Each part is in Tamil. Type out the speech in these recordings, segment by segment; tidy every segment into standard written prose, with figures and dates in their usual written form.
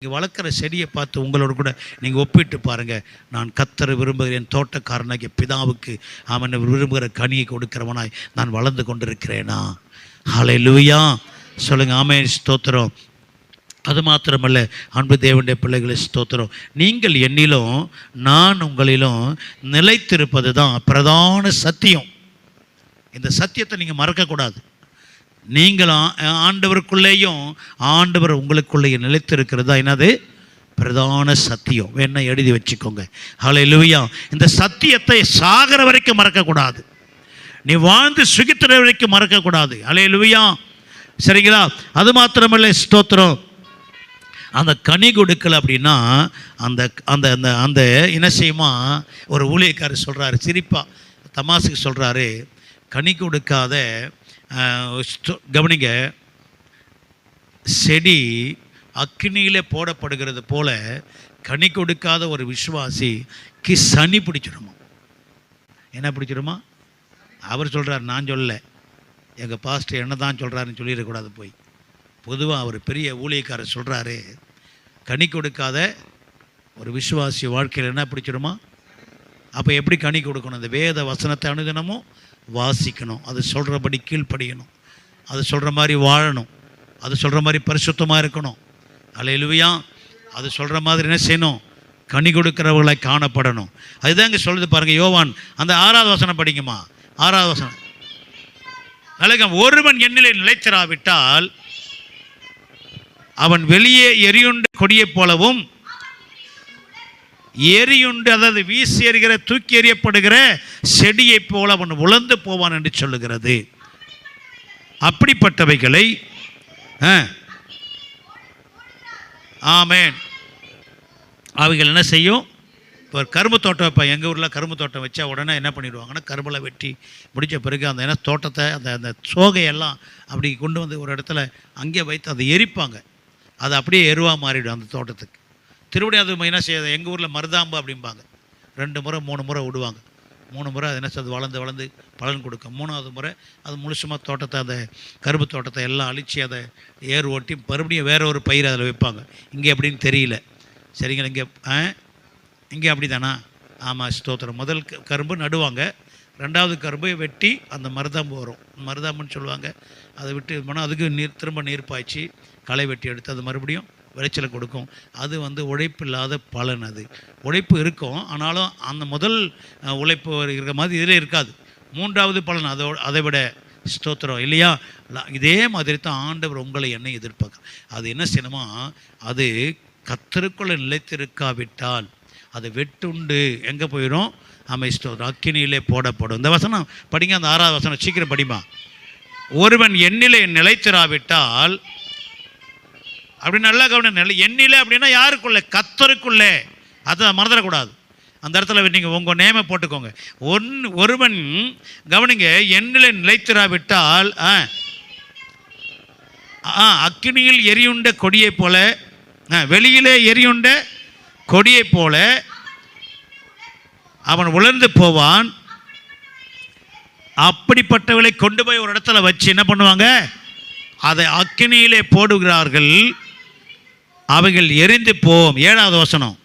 நீங்கள் வளர்க்குற செடியை பார்த்து உங்களோட கூட நீங்கள் ஒப்பிட்டு பாருங்கள். நான் கர்த்தரை விரும்புகிறேன், தோட்டக்காரனாகிய பிதாவுக்கு அவன் விரும்புகிற கனியை கொடுக்கிறவனாய் நான் வளர்ந்து கொண்டிருக்கிறேனா? ஹல்லேலூயா சொல்லுங்கள். ஆமென், ஸ்தோத்திரம். அது மாத்திரமல்ல, அன்பு தேவனுடைய பிள்ளைகளை ஸ்தோத்திரம், நீங்கள் என்னிலும் நான் உங்களிலும் நிலைத்திருப்பது தான் பிரதான சத்தியம். இந்த சத்தியத்தை நீங்கள் மறக்கக்கூடாது. நீங்களும் ஆண்டவருக்குள்ளேயும் ஆண்டவர் உங்களுக்குள்ளேயும் நிலைத்திருக்கிறதா என்னது பிரதான சத்தியம். வேணா எழுதி வச்சுக்கோங்க. ஹல்லேலூயா. இந்த சத்தியத்தை சாகிற வரைக்கும் மறக்கக்கூடாது. நீ வாழ்ந்து சுகித்துற வரைக்கும் மறக்கக்கூடாது. ஹல்லேலூயா. சரிங்களா? அது மாத்திரமல்ல, ஸ்தோத்திரம், அந்த கனி கொடுக்கல அப்படின்னா அந்த அந்த அந்த அந்த என்ன செய்யுமா? ஒரு ஊழியக்காரர் சொல்கிறாரு, சிரிப்பா தமாசுக்கு சொல்கிறாரு, கனி கொடுக்காத கவனிங்க, செடி அக்னியிலே போடப்படுகிறது போல கனி கொடுக்காத ஒரு விசுவாசிக்கு சனி பிடிச்சிடுமா? என்ன பிடிச்சிடுமா? அவர் சொல்கிறார், நான் சொல்லலை, எங்கள் பாஸ்டர் என்ன தான் சொல்கிறாருன்னு சொல்லிடக்கூடாது. போய் பொதுவாக அவர் பெரிய ஊழியக்காரர் சொல்கிறாரு, கனி கொடுக்காத ஒரு விசுவாசி வாழ்க்கையில் என்ன பிடிச்சிடுமா? அப்போ எப்படி கனி கொடுக்கணும்? இந்த வேத வசனத்தை அனுதினமும் வாசிக்கணும், அது சொல்கிறபடி கீழ்ப்படியணும், அது சொல்கிற மாதிரி வாழணும், அது சொல்கிற மாதிரி பரிசுத்தமாக இருக்கணும். ஹல்லேலூயா. அது சொல்கிற மாதிரி என்ன செய்யணும்? கனி கொடுக்கிறவர்களாய் காணப்படணும். அதுதான் இங்கே சொல்லுது பாருங்கள். யோவான் அந்த 6வது வசனம் படிக்குமா? 6வது வசனம். அழகம், ஒருவன் என்னிலே நிலைத்திராவிட்டால் அவன் வெளியே எரியுண்ட கொடியைப் போலவும் எரியுண்டு, அதாவது வீசி எறிகிற தூக்கி எறியப்படுகிற செடியை போல அவன் உலர்ந்து போவான் என்று சொல்லுகிறது. அப்படிப்பட்டவைகளை ஆமென் அவைகள் என்ன செய்யும்? இப்போ கரும்பு தோட்டம் வைப்பேன். எங்கள் ஊரில் கரும்பு தோட்டம் வச்சா உடனே என்ன பண்ணிடுவாங்கன்னா, கரும்பெல்லாம் வெட்டி முடித்த பிறகு அந்த என்ன தோட்டத்தை அந்த அந்த சோகையெல்லாம் அப்படி கொண்டு வந்து ஒரு இடத்துல அங்கே வைத்து அதை எரிப்பாங்க. அது அப்படியே எருவாக மாறிடும் அந்த தோட்டத்துக்கு. திருவிடை அது என்ன செய்யாது? எங்கள் ஊரில் மருதாம்பு அப்படிம்பாங்க. 2 முறை 3 முறை விடுவாங்க. 3 முறை அது என்ன செய்யாது? வளர்ந்து வளர்ந்து பலன் கொடுக்கும். 3வது முறை அது முழுசுமாக தோட்டத்தை, அந்த கரும்பு தோட்டத்தை எல்லாம் அழித்து அதை ஏர் ஓட்டி மறுபடியும் வேற ஒரு பயிர் அதில் வைப்பாங்க. இங்கே எப்படின்னு தெரியல. சரிங்களா? இங்கே அப்படி தானா? ஆமாம், ஸ்தோத்திரம். முதல் கரும்பு நடுவாங்க, 2வது கரும்பு வெட்டி அந்த மருதாம்பு வரும், மருதாம்புன்னு சொல்லுவாங்க. அதை விட்டு போனால் அதுக்கு திரும்ப நீர் பாய்ச்சி களை வெட்டி எடுத்து அது மறுபடியும் விளைச்சலை கொடுக்கும். அது உழைப்பு இல்லாத பலன். அது உழைப்பு இருக்கும், ஆனாலும் அந்த முதல் உழைப்பு இருக்கிற மாதிரி இதில் இருக்காது. 3வது பலன் அதை விட ஸ்தோத்திரம் இல்லையா? இதே மாதிரி தான் ஆண்டவர் உங்களை என்னை எதிர்பார்க்க. அது என்ன செய்யணுமா? அது கர்த்தருக்குள்ள நிலைத்திருக்காவிட்டால் அது வெட்டுண்டு எங்கே போயிடும்? ஸ்தோத்திரம், அக்கினியிலே போடப்படும். இந்த வசனம் படிங்க, அந்த 6வது வசனம் சீக்கிரம் படிமா. ஒருவன் எண்ணிலே நிலைத்திராவிட்டால், அப்படி நல்லா கவனம். எண்ணிலே அப்படின்னா யாருக்குள்ளே? கர்த்தருக்குள்ளே. அதை மறந்துடக்கூடாது. அந்த இடத்துல நீங்கள் உங்கள் நேமை போட்டுக்கோங்க. ஒருவன் கவனிங்க, எண்ணிலே நிலைத்திராவிட்டால் அக்கினியில் எரியுண்ட கொடியை போல, வெளியிலே எரியுண்ட கொடியை போல அவன் உலர்ந்து போவான். அப்படிப்பட்டவர்களை கொண்டு போய் ஒரு இடத்துல வச்சு என்ன பண்ணுவாங்க? அதை அக்கினியிலே போடுகிறார்கள், அவைகள் எரிந்து போம். 7வது வசனம்,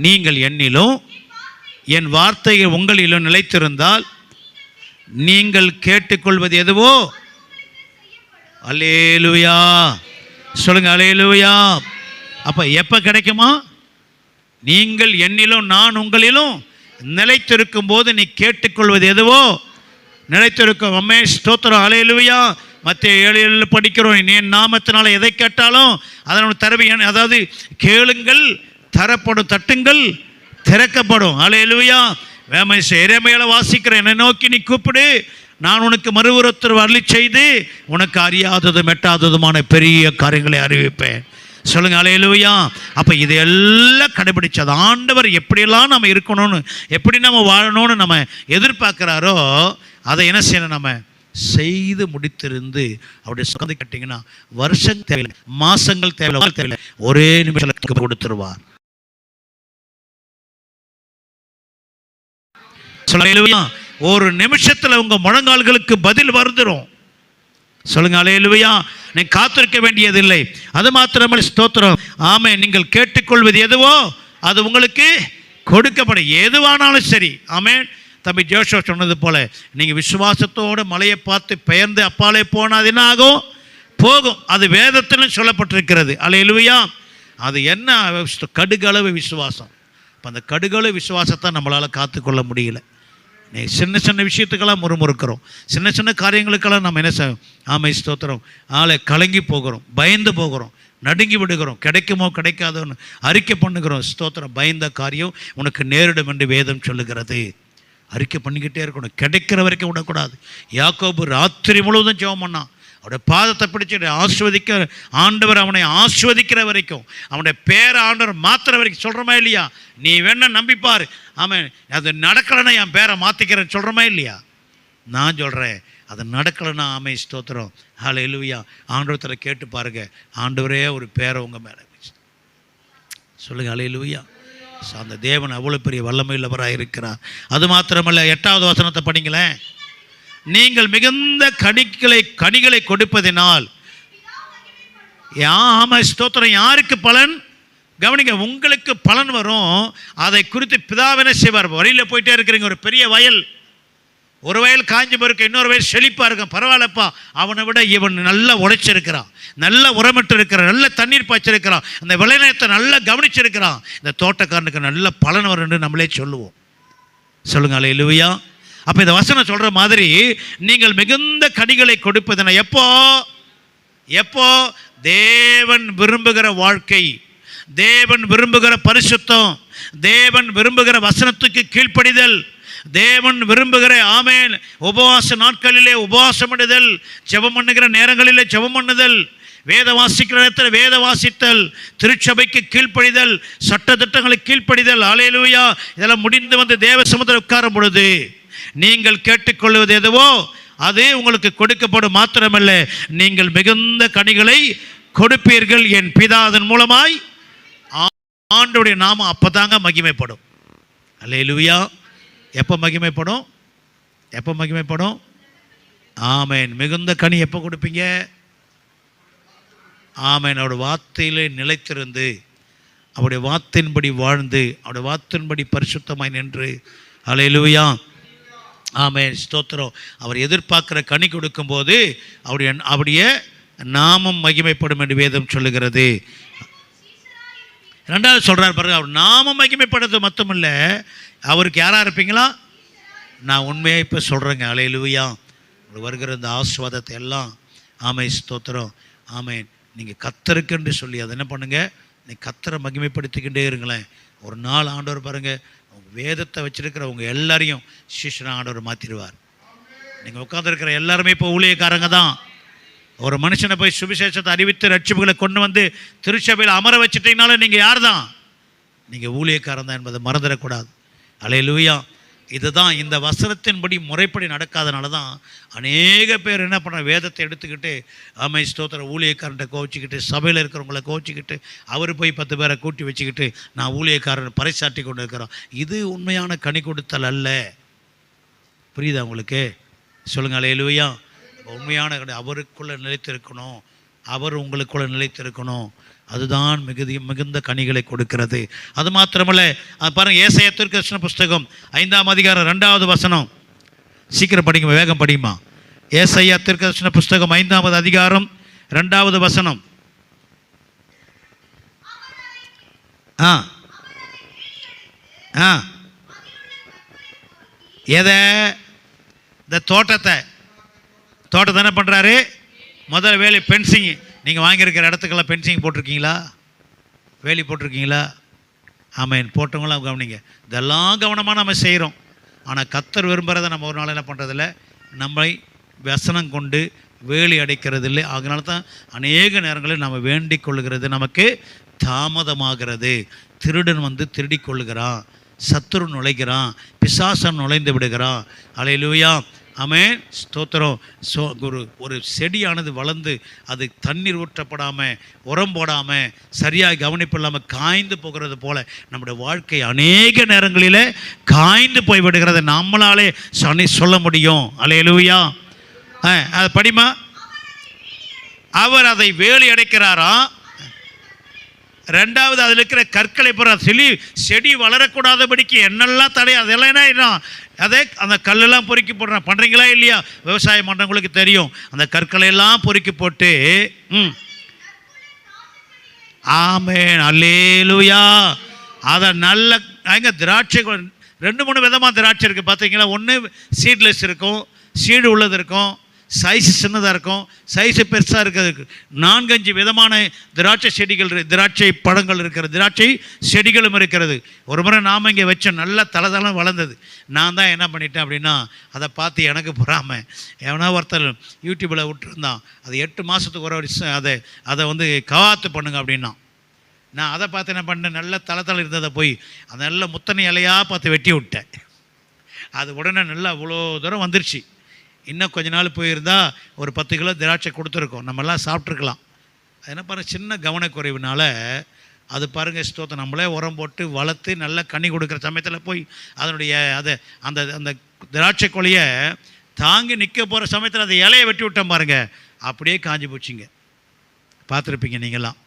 நீங்கள் என்னிலும் என் வார்த்தைகள் உங்களிலும் நிலைத்திருந்தால் நீங்கள் கேட்டுக்கொள்வது எதுவோ. அல்லேலூயா சொல்லுங்க, அல்லேலூயா. அப்போ எப்போ கிடைக்குமா? நீங்கள் என்னிலும் நான் உங்களிலும் நிலைத்திருக்கும் போது நீ கேட்டுக்கொள்வது எதுவோ நிலைத்திருக்கும். அம்மே ஸ்தோத்திரம், அல்லேலூயா. மத்தேயு 7:7 படிக்கிறோம், நீ என் நாமத்தினால எதை கேட்டாலும் அதனோட தருவேன். அதாவது கேளுங்கள் தரப்படும், தட்டுங்கள் திறக்கப்படும். அல்லேலூயா. எரேமியால வாசிக்கிறேன், என்னை நோக்கி நீ கூப்பிடு, நான் உனக்கு மறுவுரத்துறவு அருளி செய்து உனக்கு அறியாததும் எட்டாததுமான பெரிய காரியங்களை அறிவிப்பேன். சொல்லுங்க, அல்லேலூயா. அப்போ இதையெல்லாம் கடைபிடிச்சது ஆண்டவர் எப்படியெல்லாம் நம்ம இருக்கணும்னு, எப்படி நம்ம வாழணும்னு நம்ம எதிர்பார்க்குறாரோ அதை என்ன செய்யணும்? நம்ம செய்து முடித்திருந்து அவருடைய சுகந்தை கட்டிங்கன்னா வருஷம் தேவையில்லை, மாசங்கள் தேவையில்லை, ஒரே நிமிஷம் கொடுத்துருவார். ஒரு நிமிஷத்தில் உங்க முழங்கால்களுக்கு பதில் வந்துடும். சொல்லுங்க அல்லேலூயா. நீங்கள் காத்திருக்க வேண்டியதில்லை. அது மாத்திரமல்ல, ஸ்தோத்திரம், ஆமென். நீங்கள் கேட்டுக்கொள்வது எதுவோ அது உங்களுக்கு கொடுக்கப்படும், எதுவானாலும் சரி. ஆமென். தம்பி ஜோஷுவா சொன்னது போல, நீங்கள் விசுவாசத்தோடு மலையை பார்த்து பெயர்ந்து அப்பாலே போனால் என்ன ஆகும்? போகும். அது வேதத்திலும் சொல்லப்பட்டிருக்கிறது. அல்லேலூயா. அது என்ன? கடுகளவு விசுவாசம். இப்போ அந்த கடுகளவு விசுவாசத்தை நம்மளால் காத்துக்கொள்ள முடியல. சின்ன சின்ன விஷயத்துக்கெல்லாம் முறுமுறுக்கிறோம், சின்ன சின்ன காரியங்களுக்கெல்லாம் நம்ம என்ன செய்வோம்? ஆமை ஸ்தோத்திரம், ஆளை கலங்கி போகிறோம், பயந்து போகிறோம், நடுங்கி விடுகிறோம், கிடைக்குமோ கிடைக்காதோன்னு அறிக்கை பண்ணுகிறோம். ஸ்தோத்திரம், பயந்த காரியம் உனக்கு நேரிடும் என்று வேதம் சொல்லுகிறது. அறிக்கை பண்ணிக்கிட்டே இருக்கணும், கிடைக்கிற வரைக்கும் விடக்கூடாது. யாக்கோபு ராத்திரி முழுவதும் ஜெபம் பண்ணான். அவருடைய பாதத்தை பிடிச்சிட்டு ஆஸ்வதிக்க, ஆண்டவர் அவனை ஆஸ்வதிக்கிற வரைக்கும், அவனுடைய பேரை ஆண்டவர் மாத்திர வரைக்கும். சொல்கிறோமா இல்லையா? நீ வேணா நம்பிப்பார், ஆமாம், அது நடக்கலைன்னா என் பேரை மாற்றிக்கிறேன்னு சொல்கிறோமா இல்லையா? நான் சொல்கிறேன், அது நடக்கலைன்னா ஆமை ஸ்தோத்திரம், ஹல்லேலூயா, ஆண்டவரத்தில் கேட்டு பாருங்க, ஆண்டவரே ஒரு பேரை உங்கள் மேலே சொல்லுங்கள், ஹல்லேலூயா. அந்த தேவன் அவ்வளோ பெரிய வல்லமையுள்ளவராக இருக்கிறார். அது மாத்திரமல்ல, 8வது வசனத்தை படிங்களேன். நீங்கள் மிகுந்த கனிகளை கொடுப்பதினால், ஆமா ஸ்தோத்திரம், யாருக்கு பலன்? கவனிங்க, உங்களுக்கு பலன் வரும். அதை குறித்து பிதாவின செய்வார். வழியில் போயிட்டே இருக்கிறீங்க, ஒரு பெரிய வயல், ஒரு வயல் காஞ்சி போயிருக்கு, இன்னொரு வயல் செழிப்பாக இருக்கும். பரவாயில்லப்பா, அவனை விட இவன் நல்லா உழைச்சிருக்கிறான், நல்ல உரமிட்டு இருக்கிறான், நல்ல தண்ணீர் பாய்ச்சிருக்கிறான், அந்த விளைநிலத்தை நல்லா கவனிச்சிருக்கிறான், இந்த தோட்டக்காரனுக்கு நல்ல பலன் வரும் என்று நம்மளே சொல்லுவோம். சொல்லுங்க அல்லேலூயா. அப்போ இந்த வசனம் சொல்கிற மாதிரி, நீங்கள் மிகுந்த கனிகளை கொடுப்பதுனா எப்போ? தேவன் விரும்புகிற வாழ்க்கை, தேவன் விரும்புகிற பரிசுத்தம், தேவன் விரும்புகிற வசனத்துக்கு கீழ்ப்படிதல், தேவன் விரும்புகிற ஆமென் உபவாச நாட்களிலே உபவாசம் பண்ணுதல், ஜெபம் பண்ணுகிற நேரங்களிலே ஜெபம் பண்ணுதல், வேத வாசிக்கிற நேரத்தில் வேத வாசித்தல், திருச்சபைக்கு கீழ்ப்படிதல், சட்டத்திட்டங்களுக்கு கீழ்ப்படிதல். அல்லேலூயா. இதெல்லாம் முடிந்து வந்து தேவ சமுத்திரம் உட்காரும் பொழுது நீங்கள் கேட்டுக்கொள்வது எதுவோ அது உங்களுக்கு கொடுக்கப்படும். மாத்திரமல்ல, நீங்கள் மிகுந்த கனிகளை கொடுப்பீர்கள், என் பிதா அதன் மூலமாய் ஆண்டவருடைய நாமம் அப்பதாங்க மகிமைப்படும். அல்லேலூயா. எப்போ மகிமைப்படும்? எப்போ மகிமைப்படும்? ஆமென். மிகுந்த கனி எப்போ கொடுப்பீங்க? ஆமென். அவருடைய வார்த்தையிலே நிலைத்திருந்து, அவருடைய வார்த்தையின்படி வாழ்ந்து, அவருடைய வார்த்தையின்படி பரிசுத்தமாய் நின்று. அல்லேலூயா. ஆமென் ஸ்தோத்திரம். அவர் எதிர்பார்க்கிற கனி கொடுக்கும்போது அவருடைய நாமம் மகிமைப்படும் என்று வேதம் சொல்லுகிறது. 2வது சொல்கிறார் பாருங்க, அவர் நாமம் மகிமைப்படுறது மட்டுமில்லை, அவருக்கு யாராக இருப்பீங்களா? நான் உண்மையாக இப்போ சொல்கிறேங்க. அல்லேலூயா. வருகிற இந்த ஆசீர்வாதத்தை எல்லாம் ஆமென் ஸ்தோத்திரம், ஆமென், நீங்கள் கர்த்தருக்கென்று சொல்லி அதை என்ன பண்ணுங்கள், நீங்கள் கர்த்தரை மகிமைப்படுத்திக்கிட்டே இருங்களேன். ஒரு நாள் ஆண்டவர் பாருங்கள், வேதத்தை வச்சிருக்கிறவங்க எல்லாரையும் சிஷ்யனை ஆண்டவர் மாற்றிடுவார். நீங்கள் உட்காந்துருக்கிற எல்லாருமே இப்போ ஊழியக்காரங்க தான். ஒரு மனுஷனை போய் சுவிசேஷத்தை அறிவித்து ரட்சிப்புகளை கொண்டு வந்து திருச்சபையில் அமர வச்சுட்டீங்கனாலும் நீங்கள் யார் தான்? நீங்கள் ஊழியக்காரன் தான் என்பதை மறந்துடக்கூடாது. அல்லேலூயா. இதுதான் இந்த வசனத்தின்படி முறைப்படி நடக்காதனால தான் அநேக பேர் என்ன பண்ண, வேதத்தை எடுத்துக்கிட்டு ஆமை ஸ்தோத்திர ஊழியக்காரன்ட்ட கோச்சிக்கிட்டு, சபையில் இருக்கிறவங்கள கோச்சிக்கிட்டு, அவர் போய் 10 பேரை கூட்டி வச்சுக்கிட்டு நான் ஊழியக்காரன் பறைசாட்டி கொண்டு இருக்கிறோம். இது உண்மையான கனி கொடுத்தல் அல்ல. புரியுதா உங்களுக்கு? சொல்லுங்கள் அல்லேலூயா. உண்மையான அவருக்குள்ளே நிலைத்திருக்கணும், அவர் உங்களுக்குள்ளே நிலைத்திருக்கணும். அதுதான் மிகுந்த கனிகளை கொடுக்கிறது. அது மாத்திரமல்ல, பாருங்கள், ஏசாயா தீர்க்கதரிசன புஸ்தகம் 5ஆம் அதிகாரம் 2வது வசனம். சீக்கிரம் படிங்க, வேகம் படியுமா. ஏசாயா தீர்க்கதரிசன புஸ்தகம் 5ஆவது அதிகாரம் 2வது வசனம். எதை? இந்த தோட்டத்தை என்ன பண்ணுறாரு? முதல் வேலை பென்சிங். நீங்கள் வாங்கியிருக்கிற இடத்துக்கெல்லாம் பென்சிங் போட்டிருக்கீங்களா? வேலி போட்டிருக்கீங்களா? ஆமாம், போட்டவங்களாம் கவனிங்க. இதெல்லாம் கவனமாக நம்ம செய்கிறோம். ஆனால் கர்த்தர் விரும்புகிறத நம்ம ஒரு நாள் என்ன பண்ணுறதில்ல, நம்மை வசனம் கொண்டு வேலி அடைக்கிறது இல்லை. அதனால தான் அநேக நேரங்களில் நம்ம வேண்டிக் கொள்ளுகிறது நமக்கு தாமதமாகிறது. திருடன் வந்து திருடி கொள்ளுகிறான், சத்துரு நுழைகிறான், பிசாசன் நுழைந்து விடுகிறான். அல்லேலூயா. ஆமென் ஸ்தோத்திரம். ஒரு செடியானது வளர்ந்து அது தண்ணீர் ஊற்றப்படாமல், உரம் போடாமல், சரியாக கவனிப்பு இல்லாமல் காய்ந்து போகிறது போல் நம்முடைய வாழ்க்கை அநேக நேரங்களில் காய்ந்து போய் விடுகிறத நம்மளாலே சொல்ல முடியும். அல்லேலூயா. அது படிமா. அவர் அதை வேலி அடைக்கிறாராம். ரெண்டாவது அதில் இருக்கிற கற்களை செடி வளரக்கூடாதபடிக்கு என்னெல்லாம் தடை, அதெல்லாம் என்ன அதே அந்த கல்லெல்லாம் பொறுக்கி போடுறான். பண்ணுறீங்களா இல்லையா? விவசாயம் பண்ணுறவங்களுக்கு தெரியும். அந்த கற்களை எல்லாம் பொறுக்கி போட்டு ஆமென் அல்லேலூயா. அதை நல்ல எங்க திராட்சை 2-3 விதமாக திராட்சை இருக்குது பார்த்தீங்களா? ஒன்று சீட்லெஸ் இருக்கும், சீடு உள்ளது இருக்கும், சைஸ் சின்னதாக இருக்கும், சைஸு பெருசாக இருக்கிறது. 4-5 விதமான திராட்சை செடிகள், திராட்சை பழங்கள் இருக்கிறது, திராட்சை செடிகளும் இருக்கிறது. ஒரு முறை நாம் இங்கே வச்ச நல்ல தளதளம் வளர்ந்தது. நான் தான் என்ன பண்ணிட்டேன் அப்படின்னா, அதை பார்த்து எனக்கு பொறாமல் எவனா ஒருத்தர் யூடியூப்பில் விட்டுருந்தான். அது 8 மாதத்துக்கு ஒரு அதை வந்து கவாத்து பண்ணுங்க அப்படின்னா, நான் அதை பார்த்து என்ன பண்ணேன், நல்ல தளத்தளம் இருந்ததை போய் அந்த நல்ல முத்தனை இலையாக பார்த்து வெட்டி விட்டேன். அது உடனே நல்லா அவ்வளோ தூரம் வந்துருச்சு. இன்னும் கொஞ்ச நாள் போயிருந்தால் ஒரு 10 கிலோ திராட்சை கொடுத்துருக்கோம், நம்மெல்லாம் சாப்பிட்ருக்கலாம். அது என்ன பாருங்கள், சின்ன கவனக்குறைவுனால அது பாருங்கள் ஸ்தோத்திரம், நம்மளே உரம் போட்டு வளர்த்து நல்ல கனி கொடுக்குற சமயத்தில் போய் அதனுடைய அந்த அந்த திராட்சை கொலையை தாங்கி நிற்க போகிற சமயத்தில் அந்த இலையை வெட்டி விட்டோம் பாருங்கள், அப்படியே காஞ்சி போச்சுங்க. பார்த்துருப்பீங்க நீங்களாம்.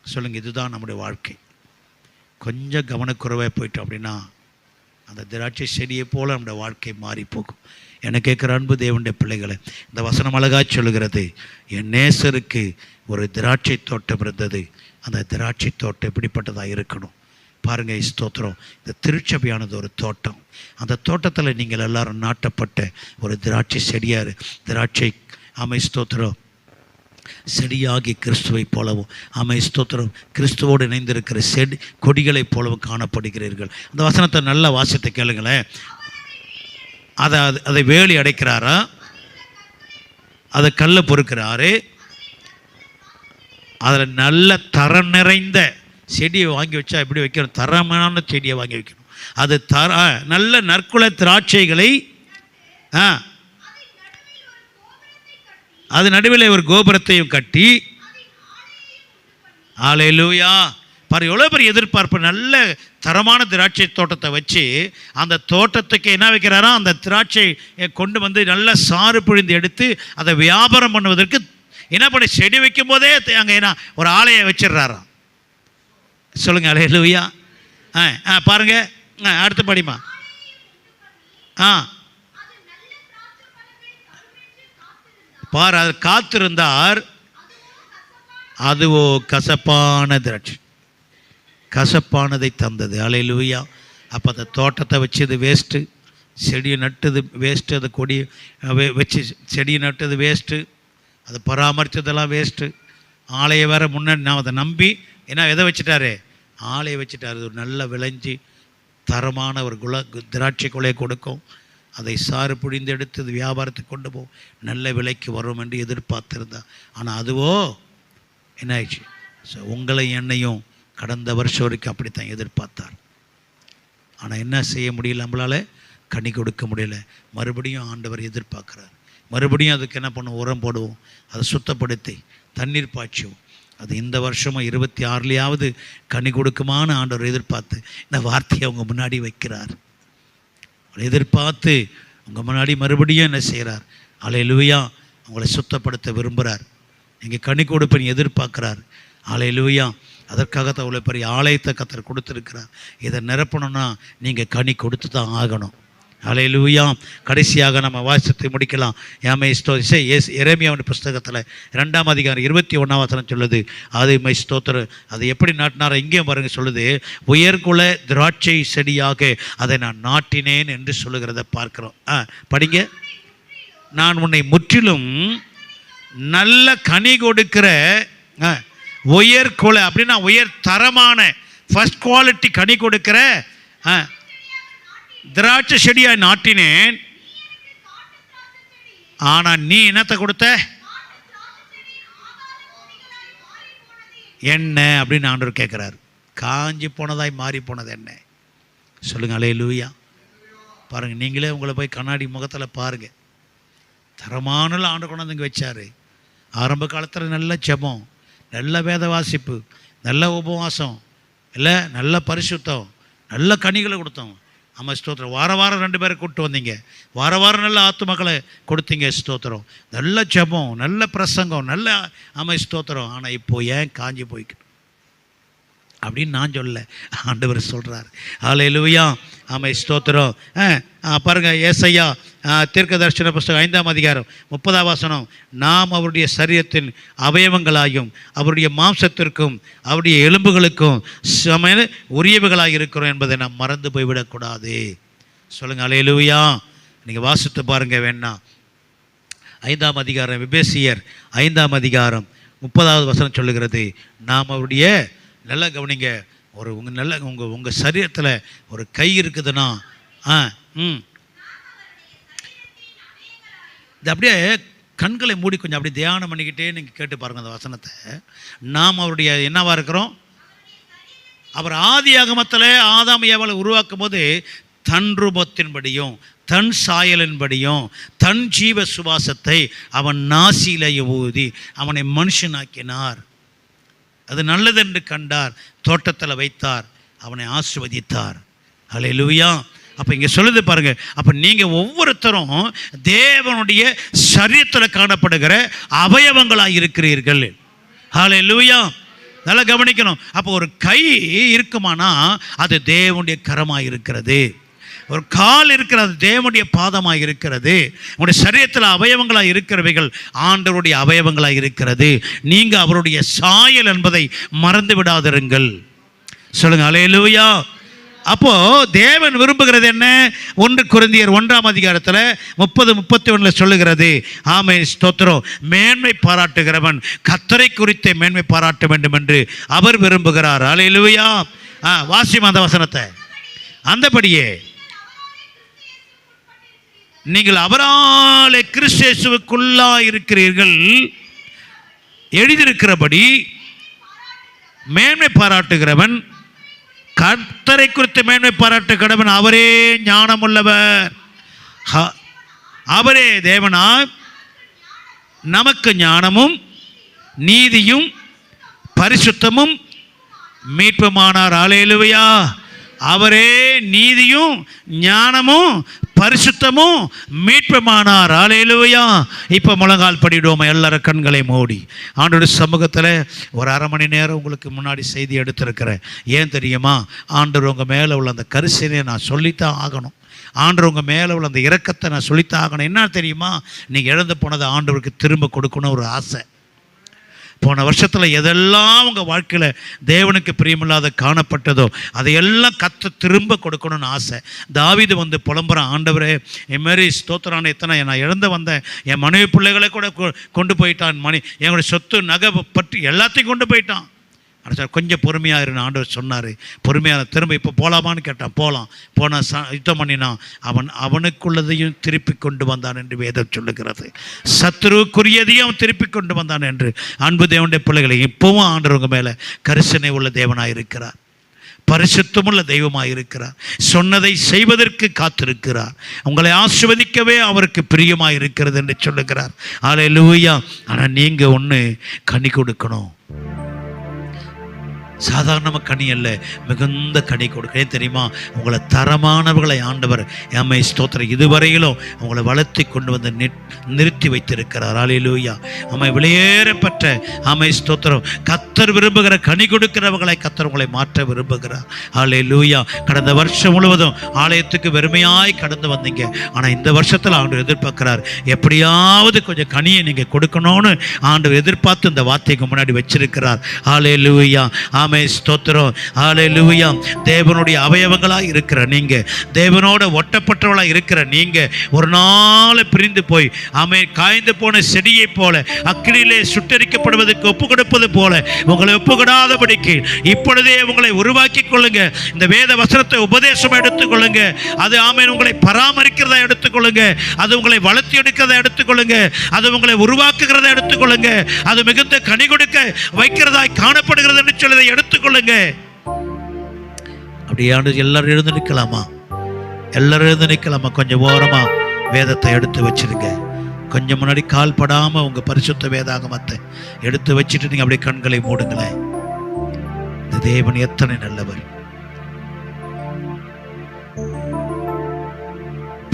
சொல்லுங்கள், இதுதான் நம்முடைய வாழ்க்கை. கொஞ்சம் கவனக்குறைவாக போயிட்டோம் அப்படின்னா அந்த திராட்சை செடியை போல் நம்முடைய வாழ்க்கை மாறி போகும். எனக்கு கேட்குற அன்பு தேவனுடைய பிள்ளைகளை, இந்த வசனம் அழகாக சொல்லுகிறது, என் நேசருக்கு ஒரு திராட்சை தோட்டம் இருந்தது. அந்த திராட்சை தோட்டம் எப்படிப்பட்டதாக இருக்கணும் பாருங்கள் ஸ்தோத்திரம். இந்த திருச்சபையானது ஒரு தோட்டம். அந்த தோட்டத்தில் நீங்கள் எல்லாரும் நாட்டப்பட்ட ஒரு திராட்சை செடியார், திராட்சை ஆமை ஸ்தோத்திரம் செடியாகி கிறிஸ்துவை போலவும், ஆமை ஸ்தோத்திரம் கிறிஸ்துவோடு இணைந்திருக்கிற செடி கொடிகளைப் போலவும் காணப்படுகிறீர்கள். அந்த வசனத்தை நல்லா வாசித்து கேளுங்களேன். அதை வேலி அடைக்கிறாரா, அதை கல்லை பொறுக்கிறாரு, அதில் நல்ல தரம் நிறைந்த செடியை வாங்கி வச்சா எப்படி வைக்கணும், தரமான செடியை வாங்கி வைக்கணும். அது நல்ல நற்குல திராட்சைகளை அது நடுவில் ஒரு கோபுரத்தையும் கட்டி, அல்லேலூயா பாரு எவ்வளோ பெரிய எதிர்பார்ப்பு. நல்ல தரமான திராட்சை தோட்டத்தை வச்சு அந்த தோட்டத்துக்கு என்ன வைக்கிறாரா, அந்த திராட்சை கொண்டு வந்து நல்ல சாறு பிழிந்து எடுத்து அதை வியாபாரம் பண்ணுவதற்கு என்ன பண்ணி செடி வைக்கும் போதே அங்கே என்ன ஒரு ஆலையை வச்சிடுறாராம். சொல்லுங்க அல்லேலூயா. பாருங்க அடுத்த படிமா. பார், அது காத்திருந்தார், அதுவோ கசப்பான திராட்சை, கசப்பானதை தந்தது. அல்லேலூயா. அப்போ அந்த தோட்டத்தை வச்சது வேஸ்ட்டு, செடியை நட்டது வேஸ்ட்டு, அது கொடியை வச்சு செடியை நட்டது வேஸ்ட்டு, அதை பராமரித்ததெல்லாம் வேஸ்ட்டு. ஆலையை வேறு முன்னாடி நான் அதை நம்பி என்ன எதை வச்சுட்டாரு, ஆலையை வச்சுட்டாரு. ஒரு நல்ல விளைஞ்சி தரமான ஒரு திராட்சை கொலையை கொடுக்கும். அதை சாறு புழிந்து எடுத்து அது வியாபாரத்துக்கு கொண்டு போகும், நல்ல விலைக்கு வரும் என்று எதிர்பார்த்துருந்தான். ஆனால் அதுவோ என்ன ஆயிடுச்சு, உங்களை என்னையும் கடந்த வருஷம் வரைக்கும் அப்படித்தான் எதிர்பார்த்தார். ஆனால் என்ன செய்ய முடியல, நம்மளால் கனி கொடுக்க முடியல. மறுபடியும் ஆண்டவர் எதிர்பார்க்குறார். மறுபடியும் அதுக்கு என்ன பண்ணுவோம், உரம் போடுவோம், அதை சுத்தப்படுத்தி தண்ணீர் பாய்ச்சுவோம். அது இந்த வருஷமும் 26லையாவது கனி கொடுக்குமான்னு ஆண்டவர் எதிர்பார்த்து இந்த வார்த்தையை அவங்க முன்னாடி வைக்கிறார். எதிர்பார்த்து உங்கள் முன்னாடி மறுபடியும் என்ன செய்கிறார், அல்லேலூயா உங்களை சுத்தப்படுத்த விரும்புகிறார். நீங்கள் கனி கொடுப்பேன் எதிர்பார்க்குறார். அல்லேலூயா. அதற்காக தான் அவ்வளோ பெரிய ஆலயத்தை கர்த்தர் கொடுத்துருக்கிறார். இதை நிரப்பணும்னா நீங்கள் கனி கொடுத்து தான் ஆகணும். அல்லேலூயா. கடைசியாக நம்ம வாசித்து முடிக்கலாம். எரேமியாவின் புஸ்தகத்தில் 2ஆம் அதிகாரம் 21ஆம் வசனம் சொல்லுது, அது மை ஸ்தோத்திரம், அது எப்படி நாட்டினாரோ இங்கேயும் பாருங்க சொல்லுது, உயர்குல திராட்சை செடியாக அதை நான் நாட்டினேன் என்று சொல்லுகிறத பார்க்குறோம். படிங்க. நான் உன்னை முற்றிலும் நல்ல கனி கொடுக்கிற உயர்குல அப்படின்னா உயர் தரமான ஃபர்ஸ்ட் குவாலிட்டி கனி கொடுக்கிற திராட்சை செடியாய் நாட்டினேன். ஆனா நீ என்னத்தை கொடுத்த, என்ன அப்படின்னு ஆண்டவர் கேட்கிறார். காஞ்சி போனதாய் மாறி போனது என்ன? சொல்லுங்க அல்லேலூயா. பாருங்க, நீங்களே உங்களை போய் கண்ணாடி முகத்தில் பாருங்க. தரமான ஆண்டு கொண்டு வந்து இங்கே வச்சாரு. ஆரம்ப காலத்தில் நல்ல ஜெபம், நல்ல வேத வாசிப்பு, நல்ல உபவாசம், இல்லை நல்ல பரிசுத்தம், நல்ல கனிகளை கொடுத்தோம். ஆமாம், ஸ்தோத்திரம். வாரம் 2 பேரை கூப்பிட்டு வந்தீங்க, வாரம் நல்ல ஆத்துமக்களை கொடுத்தீங்க, ஸ்தோத்திரம். நல்ல ஜெபம், நல்ல பிரசங்கம், நல்ல ஆமாம் ஸ்தோத்திரம். ஆனால் இப்போ ஏன் காஞ்சி போய்க்கு அப்படின்னு நான் சொல்ல, ஆண்டவர் சொல்கிறார். ஹல்லேலூயா. ஆமாம் ஸ்தோத்திரம். பாருங்கள், ஏசாயா தீர்க்கதரிசன புஸ்தகம் 5ஆம் அதிகாரம் 30ஆம் வசனம். நாம் அவருடைய சரீரத்தின் அவயவங்களாயும் அவருடைய மாம்சத்திற்கும் அவருடைய எலும்புகளுக்கும் உரியவுகளாக இருக்கிறோம் என்பதை நாம் மறந்து போய்விடக்கூடாது. சொல்லுங்கள் ஹல்லேலூயா. நீங்கள் வாசித்து பாருங்கள் வேணா. 5ஆம் அதிகாரம், எபேசியர் 5ஆம் அதிகாரம் 30வது வசனம் சொல்லுகிறது, நாம் அவருடைய, நல்லா கவனிங்க, உங்கள் சரீரத்தில் ஒரு கை இருக்குதுன்னா இது அப்படியே கண்களை மூடி கொஞ்சம் அப்படியே தியானம் பண்ணிக்கிட்டே நீங்கள் கேட்டு பாருங்கள் அந்த வசனத்தை. நாம் அவருடைய என்னவா இருக்கிறோம்? அவர் ஆதி ஆகமத்தில் ஆதாம் ஏவாளை உருவாக்கும் போது தன் ரூபத்தின்படியும் தன் சாயலின்படியும் தன் ஜீவ சுவாசத்தை அவன் நாசியிலேயே ஊதி அவனை மனுஷனாக்கினார். அது நல்லதென்று கண்டார், தோட்டத்தில் வைத்தார், அவனை ஆசீர்வதித்தார். ஹல்லேலூயா. அப்போ இங்கே சொல்லுது பாருங்க, அப்போ நீங்கள் ஒவ்வொருத்தரும் தேவனுடைய சரீரத்தில் காணப்படுகிற அவயவங்களாக இருக்கிறீர்கள். ஹல்லேலூயா. நல்லா கவனிக்கணும். அப்போ ஒரு கை இருக்குமானா அது தேவனுடைய கரமாக இருக்கிறது. ஒரு கால் இருக்கிறது, தேவனுடைய பாதமாக இருக்கிறது. உங்களுடைய சரீரத்தில் அவயவங்களாக இருக்கிறவைகள் ஆண்டவருடைய அவயவங்களாக இருக்கிறது. நீங்கள் அவருடைய சாயல் என்பதை மறந்து விடாதிருங்கள். சொல்லுங்க ஹல்லேலூயா. அப்போ தேவன் விரும்புகிறது என்ன? 1 கொரிந்தியர் 1ஆம் அதிகாரத்தில் 30-31 சொல்லுகிறது, ஆமென் ஸ்தோத்திரம், மேன்மை பாராட்டுகிறவன் கர்த்தரை குறித்து மேன்மை பாராட்ட வேண்டும் என்று அவர் விரும்புகிறார். ஹல்லேலூயா. வாசிமா அந்த வசனத்தை. அந்தபடியே நீங்கள் அவராலே கிறிஸ்து இருக்கிறீர்கள், எழுதியிருக்கிறபடி மேன்மை பாராட்டுகிறவன் கர்த்தரை குறித்து மேன்மை பாராட்டுகிறவன் அவரே ஞானமுள்ளவர். அவரே தேவனாய் நமக்கு ஞானமும் நீதியும் பரிசுத்தமும் மீட்புமானார். ஹல்லேலூயா. அவரே நீதியும் ஞானமும் பரிசுத்தமும் மீட்புமானார். ஹல்லேலூயா. இப்போ முழங்கால் படிடுவோம், எல்லாரும் கண்களை மூடி. ஆண்டவருடைய சமூகத்தில் ஒரு 1/2 மணி நேரம் உங்களுக்கு முன்னாடி செய்தி எடுத்திருக்கிறேன். ஏன் தெரியுமா? ஆண்டவர் உங்கள் மேலே உள்ள அந்த கரிசனையை நான் சொல்லித்தான் ஆகணும். ஆண்டவர் உங்கள் மேலே உள்ள அந்த இரக்கத்தை நான் சொல்லித்தான் ஆகணும். என்ன தெரியுமா? நீங்கள் இழந்து போனதை ஆண்டவருக்கு திரும்ப கொடுக்கணும் ஒரு ஆசை. போன வருஷத்தில் எதெல்லாம் உங்கள் வாழ்க்கையில் தேவனுக்கு பிரியமில்லாத காணப்பட்டதோ அதையெல்லாம் திரும்ப கொடுக்கணும்னு ஆசை. தாவீது வந்து புலம்புறான், ஆண்டவரே என்மாரி ஸ்தோத்திரான எத்தனை நான் இழந்து வந்தேன், என் மனைவி பிள்ளைகளை கூட கொண்டு போயிட்டான், என்னுடைய சொத்து நகை பற்றி எல்லாத்தையும் கொண்டு போயிட்டான். ஆனால் கொஞ்சம் பொறுமையாக இருந்து ஆண்டவர் சொன்னார். பொறுமையாக திரும்ப இப்போ போகலாமான்னு கேட்டான். போனால் யுத்தம் பண்ணினான். அவனுக்குள்ளதையும் திருப்பி கொண்டு வந்தான் என்று வேதம் சொல்லுகிறது. சத்துருக்குரியதையும் அவன் திருப்பி கொண்டு வந்தான் என்று. அன்பு தேவனுடைய பிள்ளைகளை, இப்போவும் ஆண்டவங்க மேலே கரிசனை உள்ள தேவனாக இருக்கிறார், பரிசுத்தமுள்ள தெய்வமாக இருக்கிறார், சொன்னதை செய்வதற்கு காத்திருக்கிறார், உங்களை ஆசீர்வதிக்கவே அவருக்கு பிரியமாக இருக்கிறது என்று சொல்லுகிறார். ஹல்லேலூயா. ஆனால் நீங்கள் ஒன்று கனி கொடுக்கணும். சாதாரணமாக கனி அல்ல, மிகுந்த கனி கொடுக்கணும். தெரியுமா? உங்களை தரமானவர்களை ஆண்டவர் ஆமை ஸ்தோத்திரம் இதுவரையிலும் உங்களை வளர்த்தி கொண்டு வந்து நிறுத்தி வைத்திருக்கிறார். ஹல்லேலூயா. ஆமை வெளியேறப்பட்ட ஆமை ஸ்தோத்திரம் கர்த்தர் விரும்புகிற கனி கொடுக்கிறவர்களை கர்த்தர் உங்களை மாற்ற விரும்புகிறார். ஹல்லேலூயா. கடந்த வருஷம் முழுவதும் ஆலயத்துக்கு வெறுமையாய் கடந்து வந்தீங்க. ஆனால் இந்த வருஷத்தில் ஆண்டவர் எதிர்பார்க்கிறார், எப்படியாவது கொஞ்சம் கனியை நீங்கள் கொடுக்கணும்னு ஆண்டவர் எதிர்பார்த்து இந்த வார்த்தைக்கு முன்னாடி வச்சிருக்கிறார். ஹல்லேலூயா. ஆமே ஸ்தோத்திரம். ஹல்லேலூயா. தேவனுடைய அவயவங்களாக இருக்கிற நீங்கள், தேவனோட ஒட்டப்பட்டவளாக இருக்கிற நீங்கள் ஒரு நாள் பிரிந்து போய் ஆமே காய்ந்து போன செடியை போல அக்கினியிலே சுட்டரிக்கப்படுவதற்கு ஒப்பு கொடுப்பது போல உங்களை ஒப்புக்கொடாதபடிக்கு இப்பொழுதே உங்களை உருவாக்கி கொள்ளுங்க. இந்த வேத வசனத்தை உபதேசம் எடுத்துக்கொள்ளுங்க. அது ஆமே உங்களை பராமரிக்கிறதா எடுத்துக்கொள்ளுங்க. அது உங்களை வளர்த்தி எடுக்கிறதா எடுத்துக்கொள்ளுங்க. அது உங்களை உருவாக்குகிறதா எடுத்துக்கொள்ளுங்க. அது மிகுந்த கனி கொடுக்க வைக்கிறதாய் காணப்படுகிறது என்று சொல்லதை எடுத்துக்கொள்ளுங்க. அப்படியாண்டு எல்லாரும் எழுந்து நிற்கலாமா? எல்லாரும் எழுந்து நிற்கலாமா? கொஞ்சம் ஓரமா வேதத்தை எடுத்து வச்சிருங்க. கொஞ்சம் முன்னாடி கால் படாம உங்க பரிசுத்த வேதாகமத்தை எடுத்து வச்சுட்டு நீங்க அப்படியே கண்களை மூடுங்களேன். இந்த தேவன் எத்தனை நல்லவர்.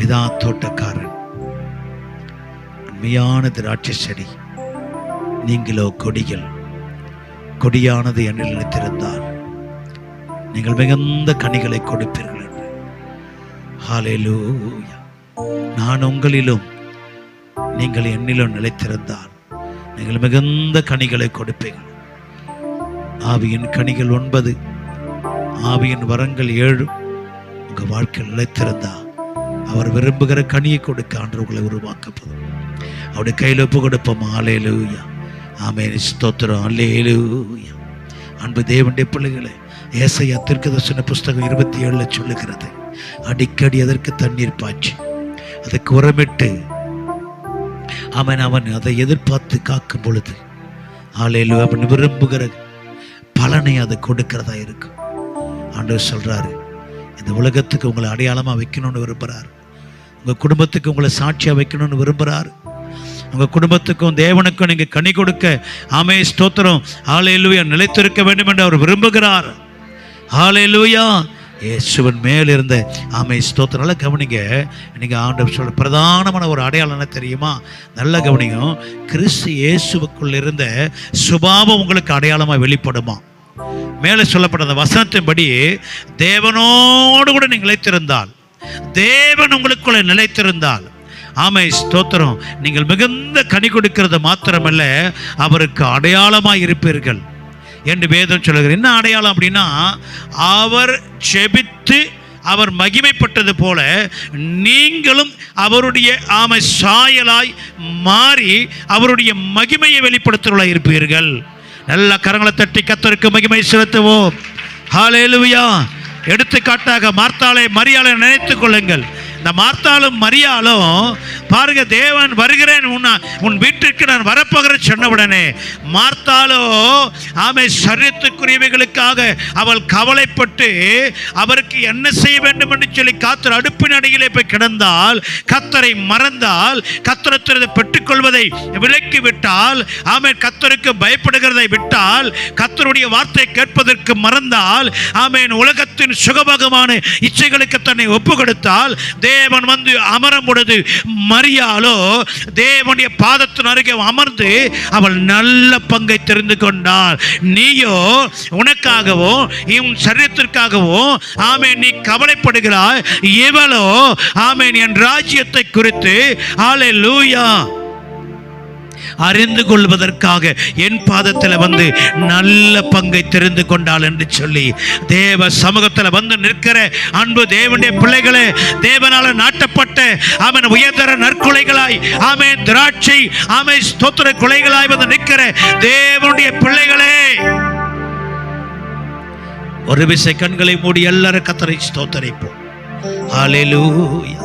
பிதா தோட்டக்காரன், உண்மையான திராட்சை செடி, நீங்களோ கொடிகள். கொடியானது என்னில் நிலைத்திருந்தால் நீங்கள் மிகுந்த கனிகளை கொடுப்பீர்கள் என்று. ஹல்லேலூயா. நான் உங்களிலும் நீங்கள் என்னிலும் நிலைத்திருந்தால் நீங்கள் மிகுந்த கனிகளை கொடுப்பீர்கள். ஆவியின் கனிகள் 9, ஆவியின் வரங்கள் 7 உங்க வாழ்க்கையில் நிலைத்திருந்தா அவர் விரும்புகிற கனியை கொடுக்க ஆண்டவர் உங்களை உருவாக்கப்படும். அவருடைய கையில் ஒப்பு கொடுப்போம். ஹல்லேலூயா. ஆமென். ஸ்தோத்திரம். ஹல்லேலூயா. அன்பு தேவனுடைய பிள்ளைகளே, ஏசாயா தீர்க்கதரிசன புஸ்தகம் 27 சொல்லுகிறது, அடிக்கடி அதற்கு தண்ணீர் பாய்ச்சி அதுக்கு உரமிட்டு அவன் அதை எதிர்பார்த்து காக்கும் பொழுது ஹல்லேலூயா அவன் விரும்புகிற பலனை அது கொடுக்கிறதா இருக்கும். ஆண்டவர் சொல்றாரு, இந்த உலகத்துக்கு உங்களை அடையாளமா வைக்கணும்னு விரும்புறாரு. உங்க குடும்பத்துக்கு உங்களை சாட்சியா வைக்கணும்னு விரும்புறாரு. உங்க குடும்பத்துக்கும் தேவனுக்கும் நீங்க கனி கொடுக்க ஆமென் ஸ்தோத்திரம் ஹல்லேலூயா நிலைத்திருக்க வேண்டும் என்று அவர் விரும்புகிறார். ஹல்லேலூயா. இயேசுவின் மேல் இருந்த ஆமென் ஸ்தோத்திரம். நல்லா கவனிங்க. நீங்க ஆண்டவர் சொல்ற பிரதானமான ஒரு அடையாளம் என்ன தெரியுமா? நல்ல கவனியும். கிறிஸ்து இயேசுவுக்குள் இருந்த சுபாவம் உங்களுக்கு அடையாளமா வெளிப்படுமா? மேலே சொல்லப்பட்ட அந்த வசனத்தின்படி தேவனோடு கூட நீங்கள் நிலைத்திருந்தால், தேவன் உங்களுக்குள்ள நிலைத்திருந்தால் ஆமென் ஸ்தோத்திரம் நீங்கள் மிகுந்த கனி கொடுக்கிறது மாத்திரமல்ல அவருக்கு அடையாளமாய் இருப்பீர்கள் என்று வேதம் சொல்லுகிறது. என்ன அடையாளம் அப்படின்னா, அவர் ஜெபித்து அவர் மகிமைப்பட்டது போல நீங்களும் அவருடைய சாயலாய் மாறி அவருடைய மகிமையை வெளிப்படுத்துவர்களாய் இருப்பீர்கள். நல்ல கரங்களை தட்டி கர்த்தருக்கு மகிமை செலுத்துவோம். ஹல்லேலூயா. எடுத்துக்காட்டாக மார்த்தாளை மரியாளை நினைத்துக் கொள்ளுங்கள். இந்த மார்த்தாளும் மரியாளும் பாருங்க, தேவன் வருகிறேன் உன் வீட்டிற்கு நான் வரப்போகிற சொன்னவுடனே மார்த்தாளோ சரீரத்துக்குரியவைகளுக்காக அவள் கவலைப்பட்டு அவருக்கு என்ன செய்ய வேண்டும் என்று சொல்லி கர்த்தர் அடுப்பின் அடியிலே போய் கிடந்தால், கர்த்தரை மறந்தால், கர்த்தரை பெற்றுக்கொள்வதை விலக்கி விட்டால், கர்த்தருக்கு பயப்படுகிறதை விட்டால், கர்த்தருடைய வார்த்தை கேட்பதற்கு மறந்தால், உலகத்தின் சுகபகமான இச்சைகளுக்கு தன்னை ஒப்பு கொடுத்தால், தேவன் வந்து அமரும் பொழுது மரியாளோ தேவனுடைய பாதத்தின் அருகே அமர்ந்து அவள் நல்ல பங்கை தெரிந்து கொண்டாள். நீயோ உனக்காகவோ உன் சரீரத்திற்காகவோ நீ கவலைப்படுகிறாய். இவளோ என் ராஜ்யத்தை குறித்து ஹல்லேலூயா அறிந்து கொள்வதற்காக என் பாதத்தில் வந்து நல்ல பங்கை தெரிந்து கொண்டாள் என்று சொல்லி தேவ சமூகத்தில் வந்து நிற்கிற அன்பு தேவனுடைய பிள்ளைகளே, தேவனால நாட்டப்பட்ட உயர்தர நற்குலைகளாய் திராட்சை ஸ்தோத்திர குலைகளாய் வந்து நிற்கிற தேவனுடைய பிள்ளைகளே, ஒரு விசை கண்களை மூடி எல்லாரும் கர்த்தரை ஸ்தோத்திரிப்போம். ஹல்லேலூயா.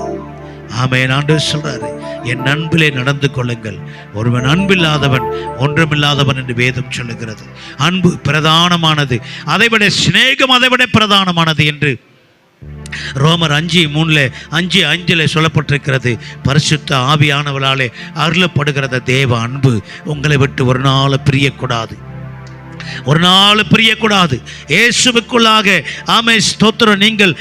ஆமென். ஆண்டவர் சொல்றாரு, என் அன்பிலே நடந்து கொள்ளுங்கள், ஒருவன் அன்பில்லாதவன் ஒன்றுமில்லாதவன் என்று வேதம் சொல்லுகிறது. அன்பு பிரதானமானது, அதைவிட சிநேகம் அதைவிட பிரதானமானது என்று ரோமர் 5:5 சொல்லப்பட்டிருக்கிறது. பரிசுத்த ஆவியானவளாலே அருளப்படுகிறத தேவ அன்பு உங்களை விட்டு ஒரு நாள் பிரியக்கூடாது, ஒரு நாள் பிரியக்கூடாது. இயேசுவுக்குள்ளாக ஸ்தோத்திரம் நீங்கள்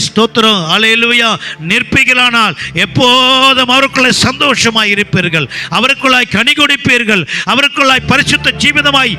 ஸ்தோத்திரம் ஹல்லேலூயா நிற்பீர்களானால் எப்போதும் அவருக்குள்ளே சந்தோஷமாய் இருப்பீர்கள், அவருக்குள்ளாய் கனி கொடுப்பீர்கள், அவருக்குள்ளாய் பரிசுத்த ஜீவிதமாய்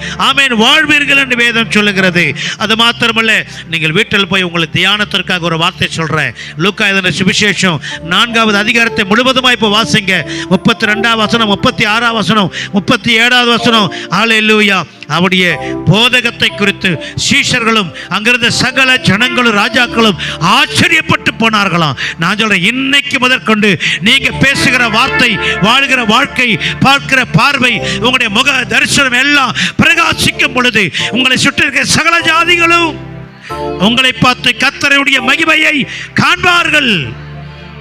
வாழ்வீர்கள் என்று வேதம் சொல்லுகிறது. அது மாத்திரமல்ல, நீங்கள் வீட்டில் போய் உங்களை தியானத்திற்காக ஒரு வார்த்தை சொல்றேன். லூக்கா எழுதின சுவிசேஷம் 4வது அதிகாரத்தை முழுவதுமாய் இப்போ வாசிங்க. 32வது வசனம், 36வது வசனம், 37வது வசனம். ஹல்லேலூயா. அவருடைய போதகத்தை குறித்து சீஷர்களும் அங்கிருந்த சகல ஜனங்களும் ராஜாக்களும் ஆச்சரியப்பட்டு போனார்களாம். நான் சொல்றேன், இன்னைக்கு முதற்கொண்டு நீங்க பேசுகிற வார்த்தை, வாழ்கிற வாழ்க்கை, பார்க்கிற பார்வை, உங்களுடைய முக தரிசனம் எல்லாம் பிரகாசிக்கும் பொழுது உங்களை சுற்றி இருக்கிற சகல ஜாதிகளும் உங்களை பார்த்து கர்த்தருடைய மகிமையை காண்பார்கள்.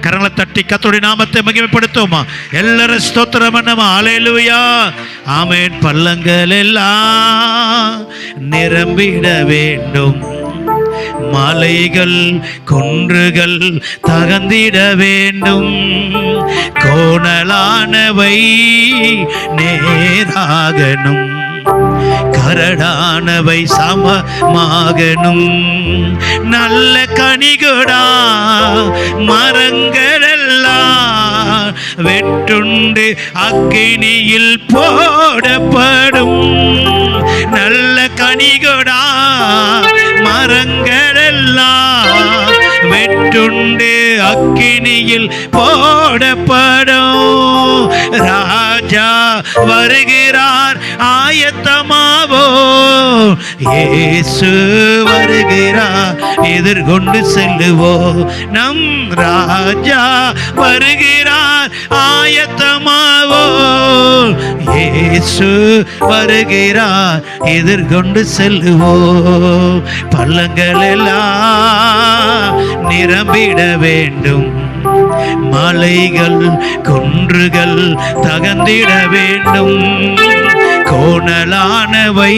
கரங்களை தட்டி கர்த்தருடைய நாமத்தை மகிமைப்படுத்துவோமா? எல்லாரும் ஸ்தோத்திரம் பண்ணுமா? ஹல்லேலூயா. ஆமென். பள்ளங்கள் எல்லாம் நிரம்பிட வேண்டும், மலைகள் குன்றுகள் தகர்ந்திட வேண்டும், கோணலானவை நேராகணும், கரடானவை சமமாகணும், நல்ல கனிகொடா மரங்கள் எல்லாம் வெட்டுண்டு அக்கினியில் போடப்படும். நல்ல கனிகொடா மரங்கள் எல்லாம் வெட்டுண்டு அக்கினியில் போடப்படும். ராஜா வருகிறார் ஆயத்தமாவோ, இயேசு வருகிறார் எதிர்கொண்டு செல்லுவோ. நம் ராஜா வருகிறார் ஆயத்தமாவோ, இயேசு வருகிறார் எதிர்கொண்டு செல்லுவோ. பள்ளங்கள் எல்லாம் நிரம்பிட வேண்டும், மலைகள் குன்றுகள் தகர்ந்திட வேண்டும். கோணலானவை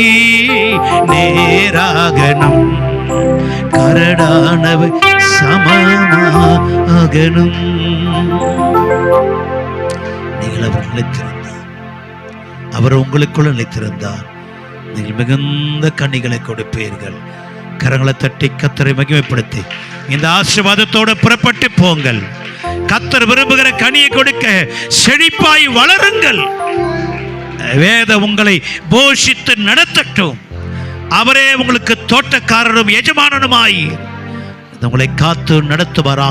நேராகணும், கரடானவை சமமாகணும். நீங்கள் அவர் நிலைத்திருந்தார், அவர் உங்களுக்குள்ள நிலைத்திருந்தார், நீங்கள் மிகுந்த கனிகளை கொடுப்பீர்கள். கரங்களை தட்டி கர்த்தரை மகிமைப்படுத்தி இந்த ஆசீர்வாதத்தோடு புறப்பட்டு போங்கள். கர்த்தர் விரும்புகிற கனியை கொடுக்க செழிப்பாய் வளருங்கள். வேத உங்களை போஷித்து நடத்தட்டும். அவரே உங்களுக்கு தோட்டக்காரரும் எஜமானனுமாய் உங்களை காத்து நடத்துவாராக.